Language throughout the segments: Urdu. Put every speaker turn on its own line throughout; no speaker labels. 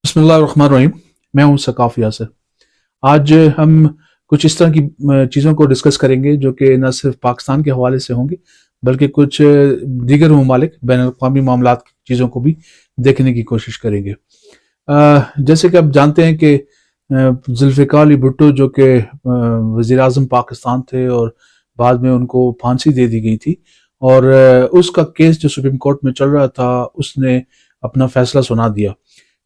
بسم اللہ الرحمن الرحیم. میں ہوں ثقاف یاسر. آج ہم کچھ اس طرح کی چیزوں کو ڈسکس کریں گے جو کہ نہ صرف پاکستان کے حوالے سے ہوں گی بلکہ کچھ دیگر ممالک بین الاقوامی معاملات کی چیزوں کو بھی دیکھنے کی کوشش کریں گے. جیسے کہ آپ جانتے ہیں کہ ذوالفقار علی بھٹو جو کہ وزیر اعظم پاکستان تھے اور بعد میں ان کو پھانسی دے دی گئی تھی، اور اس کا کیس جو سپریم کورٹ میں چل رہا تھا اس نے اپنا فیصلہ سنا دیا.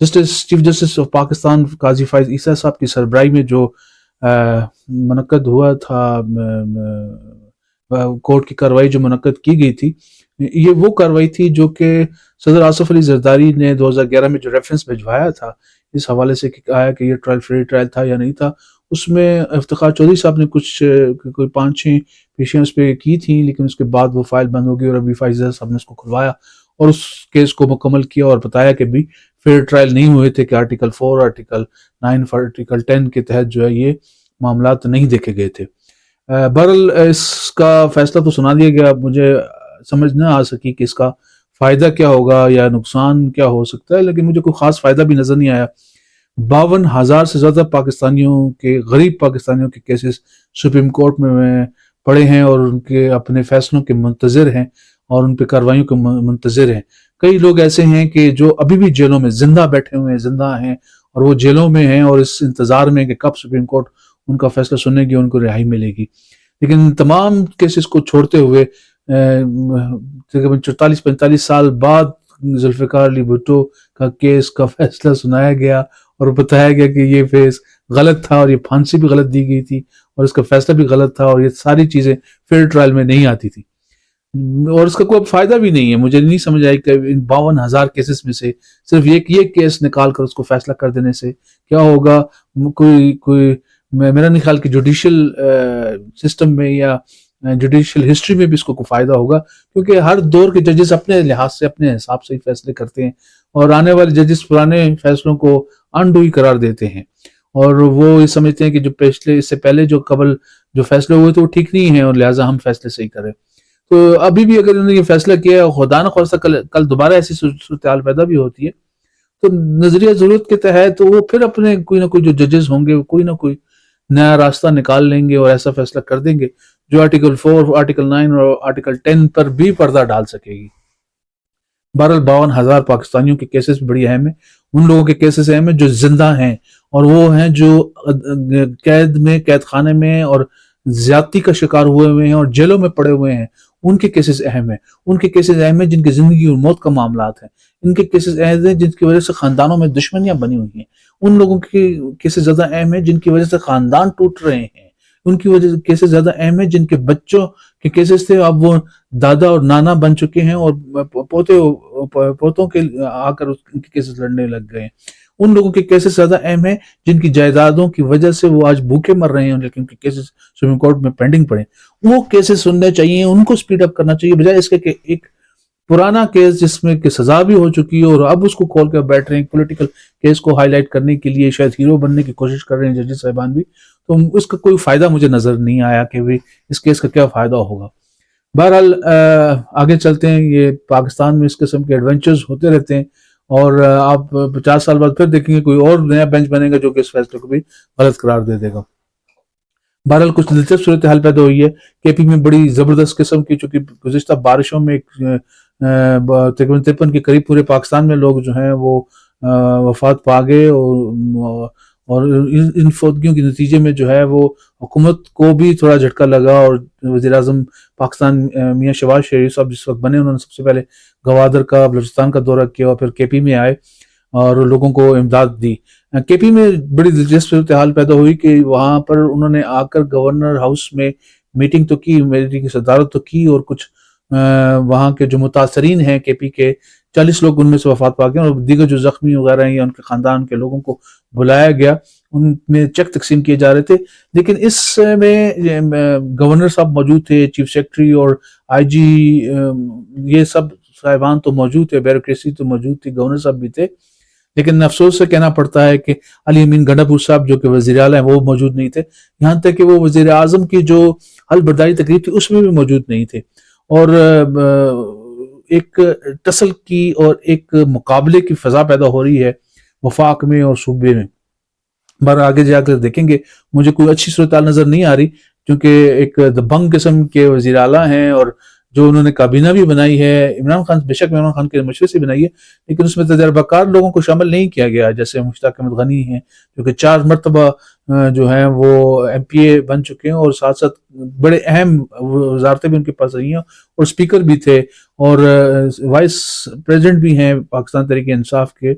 چیف جسٹس آف پاکستان قاضی فائز عیسیٰ صاحب کی سربراہی میں جو منعقد ہوا تھا، کورٹ کی کارروائی جو منعقد کی گئی تھی، یہ وہ کارروائی تھی جو کہ صدر آصف علی زرداری نے 2011 میں جو ریفرنس بھجوایا تھا اس حوالے سے کہ آیا کہ یہ ٹرائل فری ٹرائل تھا یا نہیں تھا. اس میں افتخار چودھری صاحب نے کوئی 5-6 پیشیاں اس پہ کی تھیں، لیکن اس کے بعد وہ فائل بند ہو گئی اور ابھی فائز صاحب نے اس کو کھلوایا اور اس کیس کو مکمل کیا اور بتایا کہ بھی فیئر ٹرائل نہیں ہوئے تھے، کہ آرٹیکل 4، آرٹیکل 9، آرٹیکل 10 کے تحت جو ہے یہ معاملات نہیں دیکھے گئے تھے. بہرحال اس کا فیصلہ تو سنا دیا گیا. مجھے سمجھ نہ آ سکی کہ اس کا فائدہ کیا ہوگا یا نقصان کیا ہو سکتا ہے، لیکن مجھے کوئی خاص فائدہ بھی نظر نہیں آیا. 52,000 سے زیادہ غریب پاکستانیوں کے کیسز سپریم کورٹ میں پڑے ہیں اور ان کے اپنے فیصلوں کے منتظر ہیں اور ان پہ کارروائیوں کے منتظر ہیں. کئی لوگ ایسے ہیں کہ جو ابھی بھی جیلوں میں زندہ بیٹھے ہوئے ہیں، زندہ ہیں، اور وہ جیلوں میں ہیں اور اس انتظار میں کہ کب سپریم کورٹ ان کا فیصلہ سننے گی، ان کو رہائی ملے گی. لیکن تمام کیسز کو چھوڑتے ہوئے تقریباً 44-45 سال بعد ذوالفقار علی بھٹو کا کیس کا فیصلہ سنایا گیا اور بتایا گیا کہ یہ فیس غلط تھا اور یہ پھانسی بھی غلط دی گئی تھی اور اس کا فیصلہ بھی غلط تھا اور یہ ساری چیزیں فیئر ٹرائل میں نہیں آتی تھی اور اس کا کوئی فائدہ بھی نہیں ہے. مجھے نہیں سمجھ آئی کہ ان 52,000 کیسز میں سے صرف یہ کیس نکال کر اس کو فیصلہ کر دینے سے کیا ہوگا. کوئی میرا نہیں خیال کہ جوڈیشل سسٹم میں یا جوڈیشل ہسٹری میں بھی اس کو کوئی فائدہ ہوگا، کیونکہ ہر دور کے ججز اپنے لحاظ سے اپنے حساب سے ہی فیصلے کرتے ہیں اور آنے والے ججز پرانے فیصلوں کو انڈو ہی قرار دیتے ہیں اور وہ یہ سمجھتے ہیں کہ جو اس سے پہلے قبل جو فیصلے ہوئے تھے وہ ٹھیک نہیں ہیں اور لہٰذا ہم فیصلے صحیح کریں. تو ابھی بھی اگر انہوں نے یہ فیصلہ کیا، خدا نہ خواستہ کل دوبارہ ایسی صورتحال پیدا بھی ہوتی ہے، تو نظریہ ضرورت کے تحت وہ پھر اپنے کوئی نہ کوئی جو ججز ہوں گے وہ کوئی نہ کوئی نیا راستہ نکال لیں گے اور ایسا فیصلہ کر دیں گے جو آرٹیکل 4، آرٹیکل 9 اور آرٹیکل 10 پر بھی پردہ ڈال سکے گی. بہرحال 52,000 پاکستانیوں کے کیسز بڑی اہم ہیں. ان لوگوں کے کیسز اہم ہیں جو زندہ ہیں اور وہ ہیں جو قید خانے میں اور زیادتی کا شکار ہوئے ہیں اور جیلوں میں پڑے ہوئے ہیں. ان کے کیسز اہم ہیں. ان کے کیسز اہم ہیں جن کی زندگی اور موت کا معاملات ہیں. ان کے کیسز اہم ہیں جن کی وجہ سے خاندانوں میں دشمنیاں بنی ہوئی ہیں. ان لوگوں کے کیسز زیادہ اہم ہیں جن کی وجہ سے خاندان ٹوٹ رہے ہیں. ان کی وجہ سے کیسز زیادہ اہم ہیں جن کے بچوں کے کیسز تھے اب وہ دادا اور نانا بن چکے ہیں اور پوتوں کے آ کر ان کے کیسز لڑنے لگ گئے ہیں. ان لوگوں کے کیسز زیادہ اہم ہیں جن کی جائیدادوں کی وجہ سے وہ آج بھوکے مر رہے ہیں لیکن ان کے کیسز سپریم کورٹ میں پینڈنگ پڑے. وہ کیسز سننے چاہیے، ان کو سپیڈ اپ کرنا چاہیے، بجائے اس کے کہ ایک پرانا کیس جس میں کہ سزا بھی ہو چکی ہے اور اب اس کو کھول کر بیٹھ رہے ہیں پولیٹیکل کیس کو ہائی لائٹ کرنے کے لیے، شاید ہیرو بننے کی کوشش کر رہے ہیں ججز صاحبان بھی. تو اس کا کوئی فائدہ مجھے نظر نہیں آیا کہ اس کیس کا کیا فائدہ ہوگا. بہرحال آگے چلتے ہیں. یہ پاکستان میں اس قسم کے ایڈونچرز ہوتے رہتے ہیں اور آپ 50 سال بعد پھر دیکھیں گے کوئی اور نیا بینچ بنے گا جو کہ اس فیصلے کو بھی غلط قرار دے دے گا. بہرحال کچھ دلچسپ صورتحال پیدا ہوئی ہے کے پی میں بڑی زبردست قسم کی، چونکہ گزشتہ بارشوں میں تقریباً 53 کے قریب پورے پاکستان میں لوگ جو ہیں وہ وفات پا گئے اور ان فوتگیوں کے نتیجے میں جو ہے وہ حکومت کو بھی تھوڑا جھٹکا لگا اور وزیر اعظم پاکستان میاں شہباز شریف صاحب جس وقت بنے، انہوں نے سب سے پہلے گوادر کا، بلوچستان کا دورہ کیا اور پھر کے پی میں آئے اور لوگوں کو امداد دی. کے پی میں بڑی دلچسپ صورتحال پیدا ہوئی کہ وہاں پر انہوں نے آ کر گورنر ہاؤس میں میٹنگ تو کی، میٹنگ کی صدارت تو کی اور کچھ وہاں کے جو متاثرین ہیں کے پی کے 40 لوگ ان میں سے وفات پا گئے اور دیگر جو زخمی وغیرہ ہیں یا ان کے خاندان کے لوگوں کو بلایا گیا، ان میں چیک تقسیم کیے جا رہے تھے. لیکن اس میں گورنر صاحب موجود تھے، چیف سیکرٹری اور آئی جی، یہ سب صاحبان تو موجود تھے، بیوروکریسی تو موجود تھی، گورنر صاحب بھی تھے. لیکن افسوس سے کہنا پڑتا ہے کہ علی امین گنڈاپور صاحب جو کہ وزیر اعلیٰ ہیں وہ موجود نہیں تھے. یہاں تک کہ وہ وزیر اعظم کی جو حلف برداری تقریب تھی اس میں بھی موجود نہیں تھے. اور ایک ٹسل کی اور ایک مقابلے کی فضا پیدا ہو رہی ہے وفاق میں اور صوبے میں. بہر آگے جا کر دیکھیں گے. مجھے کوئی اچھی صورتحال نظر نہیں آ رہی کیونکہ ایک دبنگ قسم کے وزیر اعلیٰ ہیں اور جو انہوں نے کابینہ بھی بنائی ہے عمران خان، بے شک عمران خان کے مشورے سے بنائی ہے، لیکن اس میں تجربہ کار لوگوں کو شامل نہیں کیا گیا، جیسے مشتاق احمد غنی ہیں جو کہ 4 مرتبہ جو ہیں وہ ایم پی اے بن چکے ہیں اور ساتھ ساتھ بڑے اہم وزارتیں بھی ان کے پاس رہی ہیں اور اسپیکر بھی تھے اور وائس پریزیڈنٹ بھی ہیں پاکستان تحریک انصاف کے.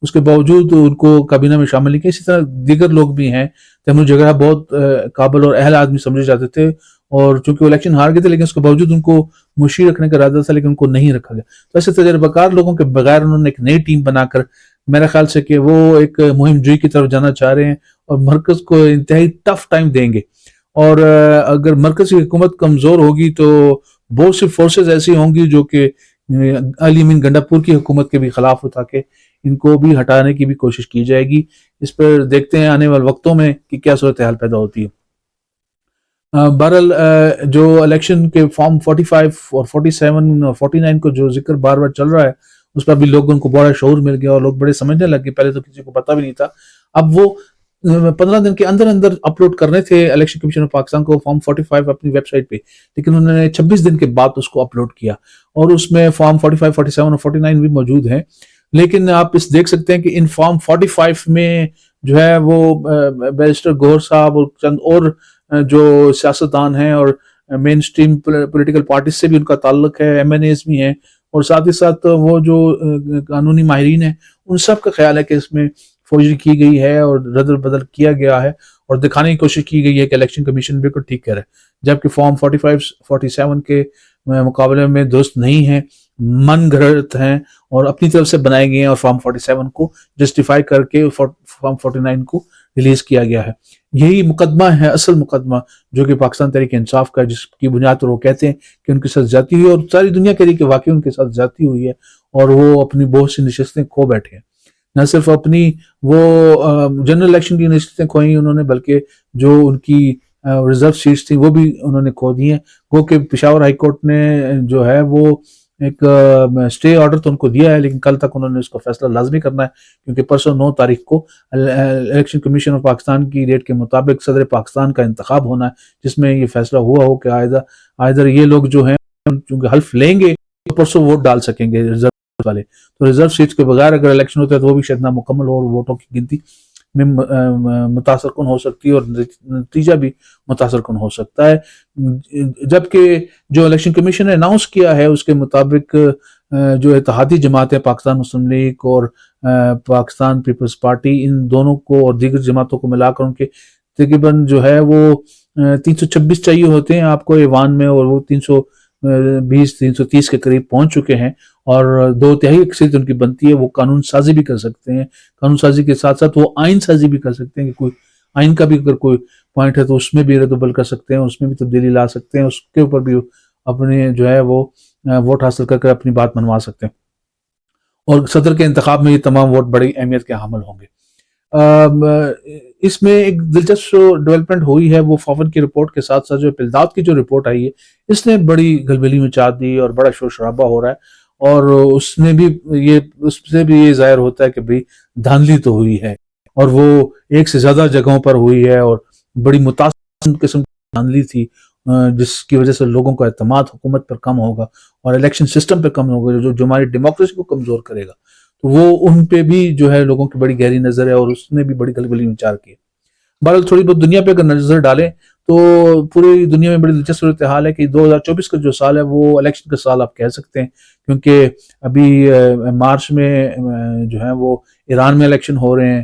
اس کے باوجود ان کو کابینہ میں شامل نہیں کیا. اسی طرح دیگر لوگ بھی ہیں. تیمور جگرہ بہت قابل اور اہل آدمی سمجھے جاتے تھے اور چونکہ وہ الیکشن ہار گئے تھے لیکن اس کے باوجود ان کو مشیر رکھنے کا ارادہ تھا لیکن ان کو نہیں رکھا گیا. تو ایسے تجربہ کار لوگوں کے بغیر انہوں نے ایک نئی ٹیم بنا کر میرا خیال سے کہ وہ ایک مہم جوئی کی طرف جانا چاہ رہے ہیں اور مرکز کو انتہائی ٹف ٹائم دیں گے. اور اگر مرکزی حکومت کمزور ہوگی تو بہت سی فورسز ایسی ہوں گی جو کہ علی امین گنڈاپور کی حکومت کے بھی خلاف اٹھا کے ان کو بھی ہٹانے کی بھی کوشش کی جائے گی. اس پر دیکھتے ہیں آنے والے وقتوں میں کہ کیا صورتحال پیدا ہوتی ہے. بہرحال جو الیکشن کے فارم 45 اور 47 اور 49 کو جو ذکر بار بار چل رہا ہے اس پر بھی لوگوں کو بڑا شعور مل گیا اور لوگ بڑے سمجھنے لگ گئے. پہلے تو کسی کو پتہ بھی نہیں تھا. اب وہ 15 دن کے اندر اندر اپلوڈ کرنے تھے الیکشن کمیشن آف پاکستان کو فارم 45 اپنی ویب سائٹ پہ، لیکن انہوں نے 26 دن کے بعد اس کو اپلوڈ کیا اور اس میں فارم 45 47 اور 49 بھی موجود ہیں. لیکن آپ اس دیکھ سکتے ہیں کہ ان فارم 45 میں جو ہے وہ بیرسٹر گوہر صاحب اور چند اور جو سیاستدان ہیں اور مین سٹریم پولیٹیکل پارٹیز سے بھی ان کا تعلق ہے، ایم این ایز بھی ہیں اور ساتھ ہی ساتھ وہ جو قانونی ماہرین ہیں ان سب کا خیال ہے کہ اس میں فوجری کی گئی ہے اور ردل بدل کیا گیا ہے اور دکھانے کی کوشش کی گئی ہے کہ الیکشن کمیشن بالکل ٹھیک کہہ رہا ہے، جبکہ فارم 45 47 کے مقابلے میں درست نہیں ہیں، من گھڑت ہیں اور اپنی طرف سے بنائے گئے ہیں اور فارم 47 کو جسٹیفائی کر کے فارم 49 کو ریلیز کیا گیا ہے. یہی مقدمہ ہے، اصل مقدمہ جو کہ پاکستان تحریک انصاف کا، جس کی بنیاد پر وہ کہتے ہیں کہ ان کے ساتھ زیادتی ہوئی اور ساری دنیا کہہ رہی کہ واقعی ان کے ساتھ زیادتی ہوئی ہے اور وہ اپنی بہت سی نشستیں کھو بیٹھے ہیں. نہ صرف اپنی وہ جنرل الیکشن کی نشستیں کھوئی انہوں نے بلکہ جو ان کی ریزرو سیٹس تھیں وہ بھی انہوں نے کھو دی ہیں. گو کہ پشاور ہائی کورٹ نے جو ہے وہ ایک اسٹے آرڈر تو ان کو دیا ہے لیکن کل تک انہوں نے اس کو فیصلہ لازمی کرنا ہے کیونکہ پرسوں 9 تاریخ کو الیکشن کمیشن آف پاکستان کی ڈیٹ کے مطابق صدر پاکستان کا انتخاب ہونا ہے جس میں یہ فیصلہ ہوا ہو کہ آئدر یہ لوگ جو ہیں چونکہ حلف لیں گے تو پرسوں ووٹ ڈال سکیں گے ریزرو والے. تو ریزرو سیٹس کے بغیر اگر الیکشن ہوتا ہے تو وہ بھی شاید نامکمل ہو اور ووٹوں کی گنتی میں متاثر کن ہو سکتی ہے اور نتیجہ بھی متاثر کن ہو سکتا ہے. جبکہ جو الیکشن کمیشن نے اناؤنس کیا ہے اس کے مطابق جو اتحادی جماعتیں پاکستان مسلم لیگ اور پاکستان پیپلز پارٹی ان دونوں کو اور دیگر جماعتوں کو ملا کر ان کے تقریباً جو ہے وہ 326 چاہیے ہوتے ہیں آپ کو ایوان میں اور وہ 320 330 کے قریب پہنچ چکے ہیں اور 2/3 اکثریت ان کی بنتی ہے. وہ قانون سازی بھی کر سکتے ہیں، قانون سازی کے ساتھ ساتھ وہ آئین سازی بھی کر سکتے ہیں کہ کوئی آئین کا بھی اگر کوئی پوائنٹ ہے تو اس میں بھی رد و بدل کر سکتے ہیں، اس میں بھی تبدیلی لا سکتے ہیں، اس کے اوپر بھی اپنے جو ہے وہ ووٹ حاصل کر کر اپنی بات منوا سکتے ہیں. اور صدر کے انتخاب میں یہ تمام ووٹ بڑی اہمیت کے حامل ہوں گے. اس میں ایک دلچسپ ڈیولپمنٹ ہوئی ہے وہ فاون کی رپورٹ کے ساتھ ساتھ جو پلداد کی جو رپورٹ آئی ہے اس نے بڑی گلبلی مچا دی اور بڑا شور شرابہ ہو رہا ہے اور اس سے بھی یہ ظاہر ہوتا ہے کہ بھئی دھاندلی تو ہوئی ہے اور وہ ایک سے زیادہ جگہوں پر ہوئی ہے اور بڑی متاثر قسم کی دھاندلی تھی جس کی وجہ سے لوگوں کا اعتماد حکومت پر کم ہوگا اور الیکشن سسٹم پہ کم ہوگا جو ہماری ڈیموکریسی کو کمزور کرے گا. تو وہ ان پہ بھی جو ہے لوگوں کی بڑی گہری نظر ہے اور اس نے بھی بڑی گلبلی مچار کی. بہرحال تھوڑی بہت دنیا پہ اگر نظر ڈالیں تو پوری دنیا میں بڑی دلچسپ صورتحال ہے کہ 2024 کا جو سال ہے وہ الیکشن کا سال آپ کہہ سکتے ہیں کیونکہ ابھی مارچ میں جو ہے وہ ایران میں الیکشن ہو رہے ہیں،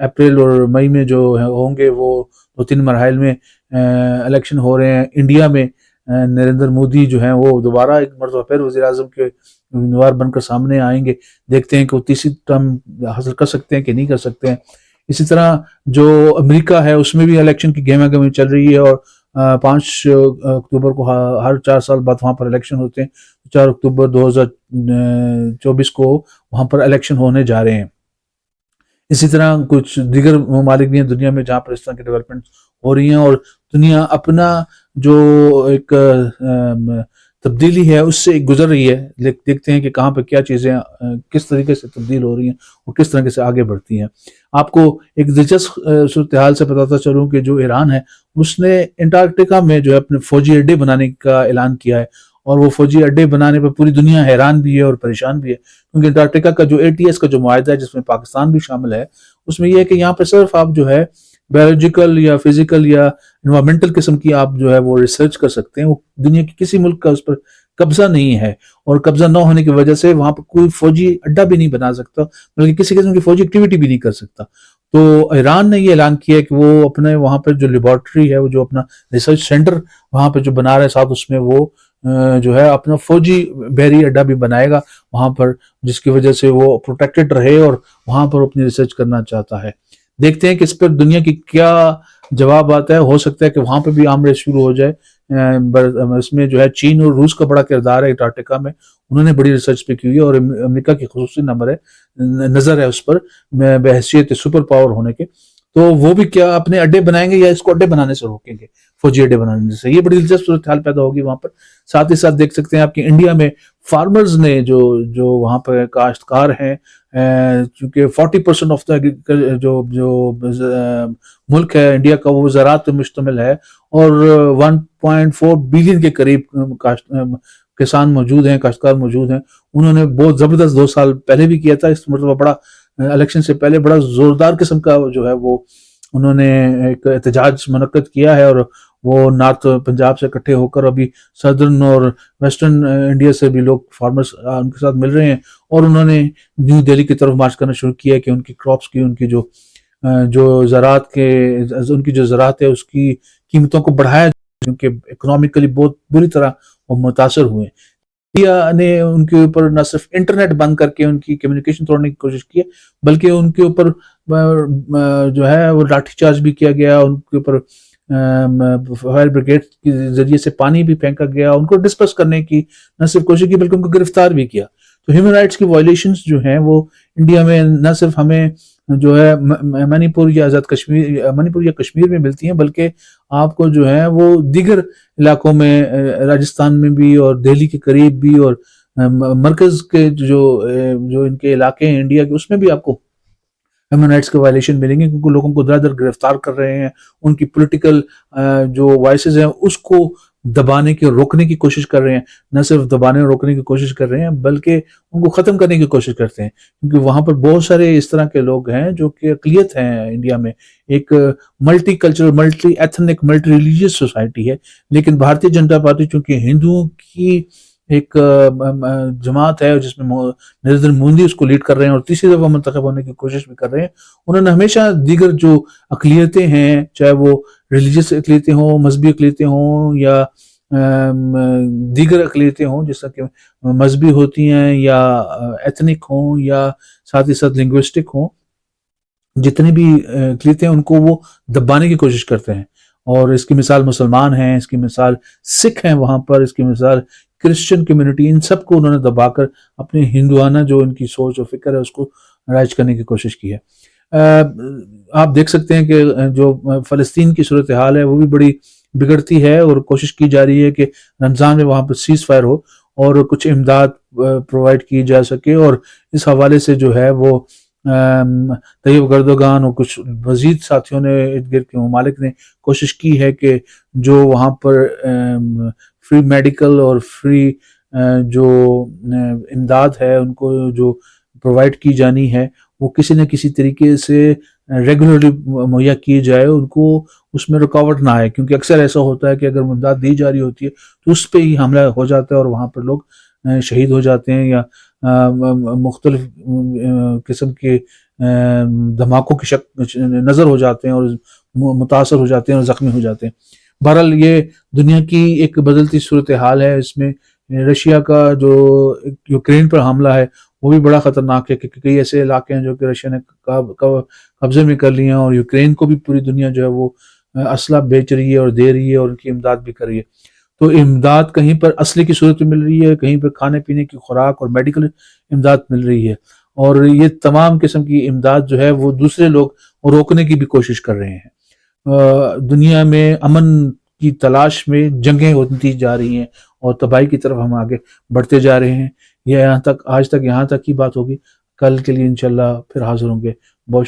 اپریل اور مئی میں جو ہوں گے وہ 2-3 مراحل میں الیکشن ہو رہے ہیں. انڈیا میں نریندر مودی جو ہیں وہ دوبارہ ایک مرتبہ پھر وزیر اعظم کے امیدوار بن کر سامنے آئیں گے. دیکھتے ہیں کہ وہ تیسری ٹرم حاصل کر سکتے ہیں کہ نہیں کر سکتے ہیں. اسی طرح جو امریکہ ہے اس میں بھی الیکشن کی گہما گہمی چل رہی ہے اور 5 اکتوبر کو ہر 4 سال بعد وہاں پر الیکشن ہوتے ہیں. 4 اکتوبر 2024 کو وہاں پر الیکشن ہونے جا رہے ہیں. اسی طرح کچھ دیگر ممالک بھی ہیں دنیا میں جہاں پر اس طرح کی ڈیولپمنٹ ہو رہی ہیں اور دنیا اپنا جو ایک تبدیلی ہے اس سے گزر رہی ہے. دیکھتے ہیں کہ کہاں پہ کیا چیزیں کس طریقے سے تبدیل ہو رہی ہیں اور کس طریقے سے آگے بڑھتی ہیں. آپ کو ایک دلچسپ صورتحال سے بتاتا چلوں کہ جو ایران ہے اس نے انٹارکٹیکا میں جو ہے اپنے فوجی اڈے بنانے کا اعلان کیا ہے, اور وہ فوجی اڈے بنانے پہ پوری دنیا حیران بھی ہے اور پریشان بھی ہے, کیونکہ انٹارکٹیکا کا جو ATS کا جو معاہدہ ہے جس میں پاکستان بھی شامل ہے, اس میں یہ ہے کہ یہاں پہ صرف آپ جو ہے بایولوجیکل یا فزیکل یا انوائرمنٹل قسم کی آپ جو ہے وہ ریسرچ کر سکتے ہیں. وہ دنیا کی کسی ملک کا اس پر قبضہ نہیں ہے, اور قبضہ نہ ہونے کی وجہ سے وہاں پہ کوئی فوجی اڈا بھی نہیں بنا سکتا, بلکہ کسی قسم کی فوجی ایکٹیویٹی بھی نہیں کر سکتا. تو ایران نے یہ اعلان کیا ہے کہ وہ اپنے وہاں پہ جو لیبارٹری ہے, وہ جو اپنا ریسرچ سینٹر وہاں پہ جو بنا رہے ہیں, ساتھ اس میں وہ جو ہے اپنا فوجی بحری اڈا بھی بنائے گا وہاں پر, جس کی وجہ سے وہ پروٹیکٹڈ رہے اور وہاں پر اپنی ریسرچ کرنا چاہتا ہے. دیکھتے ہیں کہ اس پر دنیا کی کیا جواب آتا ہے. ہو سکتا ہے کہ وہاں پہ بھی آمرے شروع ہو جائے. اس میں جو ہے چین اور روس کا بڑا کردار ہے انٹارکٹیکا میں, انہوں نے بڑی ریسرچ پہ کی ہوئی ہے, اور امریکہ کی خصوصی نظر ہے اس پر بحیثیت سپر پاور ہونے کے. تو وہ بھی کیا اپنے اڈے بنائیں گے یا اس کو اڈے بنانے سے روکیں گے, فوجی اڈے بنانے سے. یہ بڑی دلچسپ صورتحال پیدا ہوگی وہاں پر. ساتھ ہی ساتھ دیکھ سکتے ہیں آپ کہ انڈیا میں فارمرز نے جو وہاں پہ کاشتکار ہیں, چونکہ 40% آف جو ملک ہے انڈیا کا وہ زراعت پہ مشتمل ہے, اور 1.4 بلین کے قریب کسان موجود ہیں, کاشتکار موجود ہیں. انہوں نے بہت زبردست 2 سال پہلے بھی کیا تھا, اس مرتبہ بڑا الیکشن سے پہلے بڑا زوردار قسم کا جو ہے وہ انہوں نے ایک احتجاج منعقد کیا ہے, اور وہ نارتھ پنجاب سے اکٹھے ہو کر ابھی سدرن اور ویسٹرن انڈیا سے بھی لوگ فارمرز ان کے ساتھ مل رہے ہیں, اور انہوں نے نیو دہلی کی طرف مارچ کرنا شروع کیا ہے کہ ان کی کراپس کی, ان کی جو زراعت کے ان کی جو زراعت ہے اس کی قیمتوں کو بڑھایا, کیونکہ اکنامیکلی بہت بری طرح وہ متاثر ہوئے. انڈیا نے ان کے اوپر نہ صرف انٹرنیٹ بند کر کے ان کی کمیونیکیشن توڑنے کی کوشش کی ہے, بلکہ ان کے اوپر جو ہے وہ لاٹھی چارج بھی کیا گیا, ان کے اوپر فائر بریگیڈ کے ذریعے سے پانی بھی پھینکا گیا, ان کو ڈسپرس کرنے کی نہ صرف کوشش کی بلکہ ان کو گرفتار بھی کیا. تو ہیومن رائٹس کی وائلیشنز جو ہیں وہ انڈیا میں نہ صرف ہمیں جو ہے منی پور یا کشمیر میں ملتی ہیں, بلکہ آپ کو جو ہے وہ دیگر علاقوں میں, راجستھان میں بھی اور دہلی کے قریب بھی, اور مرکز کے جو ان کے علاقے ہیں انڈیا کے, اس میں بھی آپ کو ہیومن رائٹس کے وائلیشن ملیں گے, کیونکہ لوگوں کو در در گرفتار کر رہے ہیں, ان کی پولیٹیکل جو وائسز ہیں اس کو دبانے کے روکنے کی کوشش کر رہے ہیں. نہ صرف دبانے اور روکنے کی کوشش کر رہے ہیں بلکہ ان کو ختم کرنے کی کوشش کرتے ہیں, کیونکہ وہاں پر بہت سارے اس طرح کے لوگ ہیں جو کہ اقلیت ہیں انڈیا میں. ایک multi cultural, multi ethnic, multi religious society ہے, لیکن بھارتیہ جنتا پارٹی چونکہ ہندوؤں کی ایک جماعت ہے جس میں نریندر مودی اس کو لیڈ کر رہے ہیں اور تیسری دفعہ منتخب ہونے کی کوشش بھی کر رہے ہیں, انہوں نے ہمیشہ دیگر جو اقلیتیں ہیں, چاہے وہ ریلیجیس اقلیتیں ہوں, مذہبی اقلیتیں ہوں, یا دیگر اقلیتیں ہوں جس طرح کہ مذہبی ہوتی ہیں یا ایتھنک ہوں یا ساتھ ہی ساتھ لنگوسٹک ہوں, جتنی بھی اقلیتیں ان کو وہ دبانے کی کوشش کرتے ہیں. اور اس کی مثال مسلمان ہیں, اس کی مثال سکھ ہیں وہاں پر, اس کی مثال کرسچن کمیونٹی, ان سب کو انہوں نے دبا کر اپنی ہندوانہ جو ان کی سوچ و فکر ہے اس کو رائج کرنے کی کوشش کی ہے. آپ دیکھ سکتے ہیں کہ جو فلسطین کی صورتحال ہے وہ بھی بڑی بگڑتی ہے, اور کوشش کی جا رہی ہے کہ رمضان میں وہاں پر سیز فائر ہو اور کچھ امداد پرووائڈ کی جا سکے. اور اس حوالے سے جو ہے وہ طیب اردوغان اور کچھ مزید ساتھیوں نے, ارد گرد کے ممالک نے کوشش کی ہے کہ جو وہاں پر فری میڈیکل اور فری جو امداد ہے ان کو جو پرووائڈ کی جانی ہے وہ کسی نہ کسی طریقے سے ریگولرلی مہیا کی جائے, ان کو اس میں رکاوٹ نہ آئے, کیونکہ اکثر ایسا ہوتا ہے کہ اگر امداد دی جا رہی ہوتی ہے تو اس پہ ہی حملہ ہو جاتا ہے اور وہاں پر لوگ شہید ہو جاتے ہیں یا مختلف قسم کے دھماکوں کی نظر ہو جاتے ہیں اور متاثر ہو جاتے ہیں اور زخمی ہو جاتے ہیں. بہرحال یہ دنیا کی ایک بدلتی صورتحال ہے. اس میں رشیا کا جو یوکرین پر حملہ ہے وہ بھی بڑا خطرناک ہے, کیونکہ کئی ایسے علاقے ہیں جو کہ رشیا نے قبضے میں کر لیے ہیں, اور یوکرین کو بھی پوری دنیا جو ہے وہ اسلحہ بیچ رہی ہے اور دے رہی ہے اور ان کی امداد بھی کر رہی ہے. تو امداد کہیں پر اصلی کی صورت میں مل رہی ہے, کہیں پر کھانے پینے کی خوراک اور میڈیکل امداد مل رہی ہے, اور یہ تمام قسم کی امداد جو ہے وہ دوسرے لوگ روکنے کی بھی کوشش کر رہے ہیں. دنیا میں امن کی تلاش میں جنگیں ہوتی جا رہی ہیں اور تباہی کی طرف ہم آگے بڑھتے جا رہے ہیں۔ یہ آج تک یہاں تک کی بات ہوگی، کل کے لیے انشاءاللہ پھر حاضر ہوں گے۔ بہت